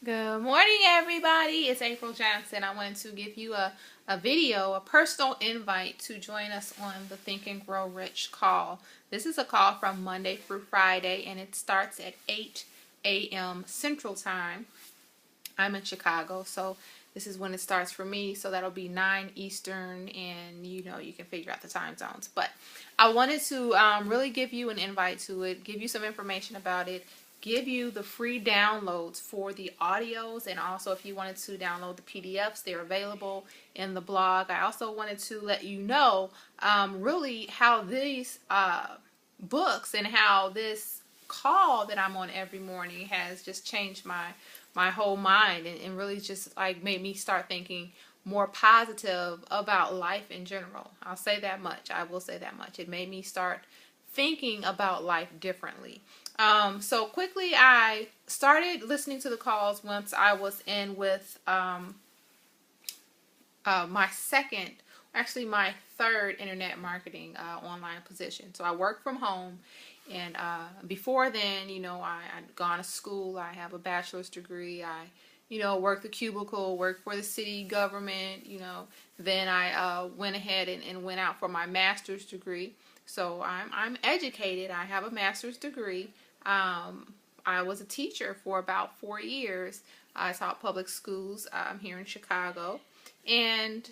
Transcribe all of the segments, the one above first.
Good morning, everybody. It's April Johnson. I wanted to give you a video, a personal invite to join us on the Think and Grow Rich call. This is a call from Monday through Friday, and it starts at 8 a.m. Central Time. I'm in Chicago, so this is when it starts for me. So that'll be 9 Eastern, and you can figure out the time zones. But I wanted to really give you an invite to it, give you some information about it, give you the free downloads for the audios, and also if you wanted to download the PDFs, they're available in the blog. I also wanted to let you know really how these books and how this call that I'm on every morning has just changed my whole mind, and really just like made me start thinking more positive about life in general. I'll say that much. I will say that much. It made me start thinking about life differently. So quickly, I started listening to the calls once I was in with my third internet marketing online position. So I work from home, and before then, I'd gone to school. I have a bachelor's degree. I worked the cubicle, worked for the city government. Then I went ahead and went out for my master's degree. So I'm educated. I have a master's degree. I was a teacher for about 4 years. I taught public schools here in Chicago. And,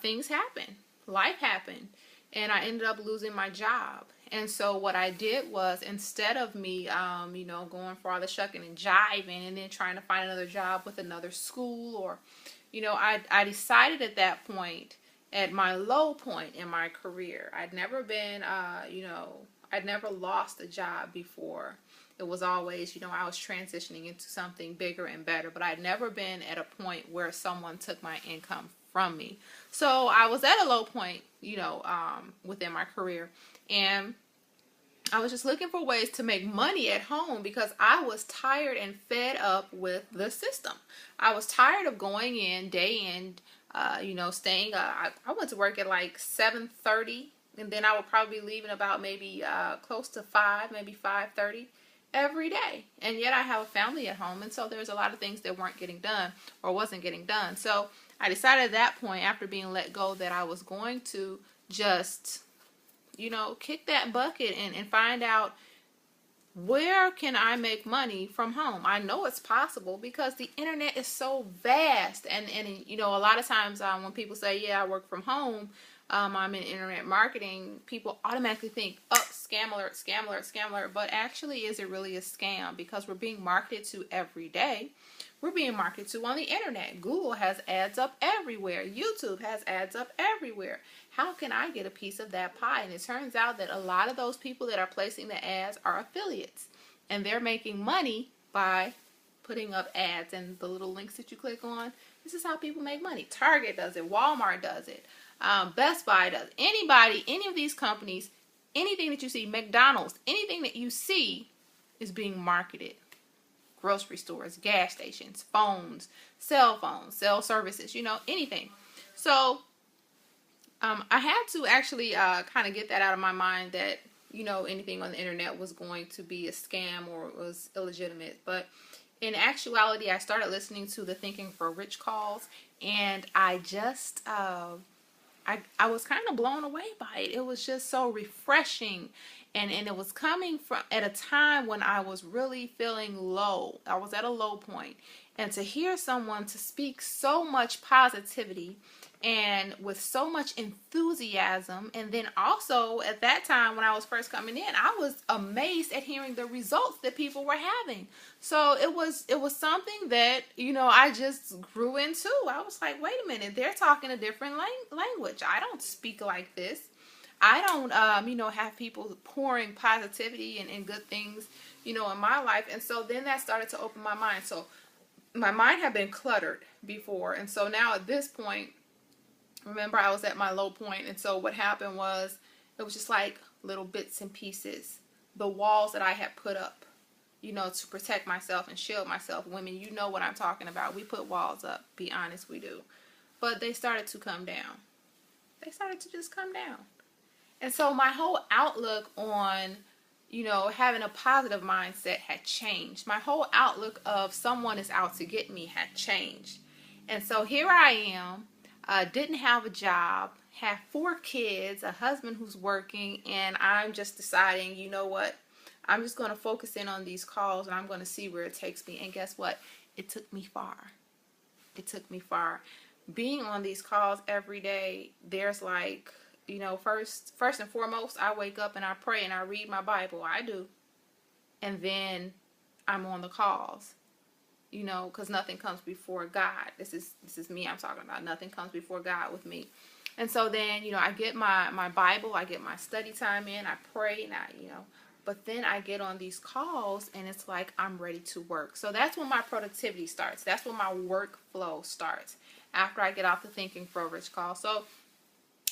things happen. Life happened. And I ended up losing my job. And so what I did was, instead of me, going for all the shucking and jiving and then trying to find another job with another school, or, I decided at that point, at my low point in my career, I'd never been, I'd never lost a job before. It was always, I was transitioning into something bigger and better, but I'd never been at a point where someone took my income from me. So I was at a low point, within my career, and I was just looking for ways to make money at home because I was tired and fed up with the system. I was tired of going in day in, staying. I went to work at like 7:30, and then I would probably be leaving about maybe close to 5, maybe 5:30 every day. And yet I have a family at home, and so there's a lot of things that weren't getting done or wasn't getting done. So I decided at that point, after being let go, that I was going to just kick that bucket and find out, where can I make money from home? I know it's possible because the internet is so vast. And a lot of times when people say, yeah, I work from home, I'm in internet marketing, people automatically think, oh, scam alert, scam alert, scam alert. But actually, is it really a scam? Because we're being marketed to every day. We're being marketed to on the internet. Google has ads up everywhere. YouTube has ads up everywhere. How can I get a piece of that pie? And it turns out that a lot of those people that are placing the ads are affiliates. And they're making money by putting up ads and the little links that you click on. This is how people make money. Target does it. Walmart does it. Best Buy does it. Anybody, any of these companies, anything that you see, McDonald's, anything that you see is being marketed. Grocery stores, gas stations, phones, cell services, anything. So I had to actually kind of get that out of my mind, that anything on the internet was going to be a scam or was illegitimate. But in actuality, I started listening to the Thinking for Rich calls, and I just I was kind of blown away by it. It was just so refreshing. And it was coming from at a time when I was really feeling low. I was at a low point. And to hear someone to speak so much positivity and with so much enthusiasm, and then also at that time when I was first coming in, I was amazed at hearing the results that people were having. So it was something that I just grew into. I was like, wait a minute, they're talking a different language. I don't speak like this. I don't have people pouring positivity and good things in my life. And so then that started to open my mind. So my mind had been cluttered before, and so now at this point, remember, I was at my low point. And so what happened was, it was just like little bits and pieces. The walls that I had put up, to protect myself and shield myself. Women, you know what I'm talking about. We put walls up. Be honest, we do. But they started to come down. They started to just come down. And so my whole outlook on, having a positive mindset had changed. My whole outlook of someone is out to get me had changed. And so here I am, didn't have a job, have 4 kids, a husband who's working, and I'm just deciding, you know what? I'm just going to focus in on these calls, and I'm going to see where it takes me. And guess what? It took me far. It took me far. Being on these calls every day, there's like, first and foremost, I wake up and I pray and I read my Bible. I do. And then I'm on the calls, because nothing comes before God. This is me I'm talking about. Nothing comes before God with me. And so then, I get my Bible, I get my study time in, I pray, and but then I get on these calls and it's like I'm ready to work. So that's when my productivity starts. That's when my workflow starts, after I get off the Thinking Grow Rich call. So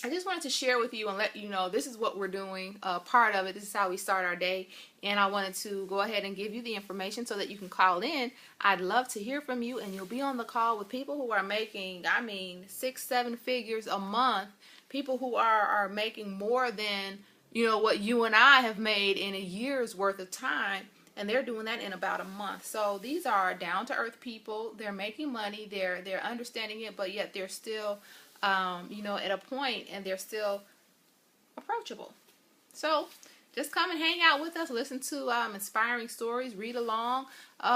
I just wanted to share with you and let you know this is what we're doing, part of it. This is how we start our day. And I wanted to go ahead and give you the information so that you can call in. I'd love to hear from you, and you'll be on the call with people who are making, 6-7 figures a month, people who are making more than, what you and I have made in a year's worth of time. And they're doing that in about a month. So these are down-to-earth people. They're making money. They're understanding it, but yet they're still at a point, and they're still approachable. So just come and hang out with us, listen to inspiring stories, read along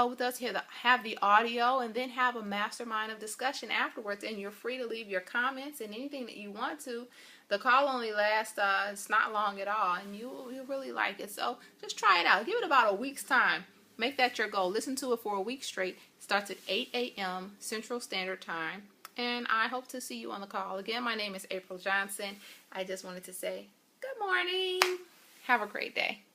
with us, have the audio, and then have a mastermind of discussion afterwards. And you're free to leave your comments and anything that you want to. The call only lasts, it's not long at all, and you'll really like it. So just try it out. Give it about a week's time. Make that your goal. Listen to it for a week straight. It starts at 8 a.m. Central Standard Time. And I hope to see you on the call. Again, my name is April Johnson. I just wanted to say good morning. Have a great day.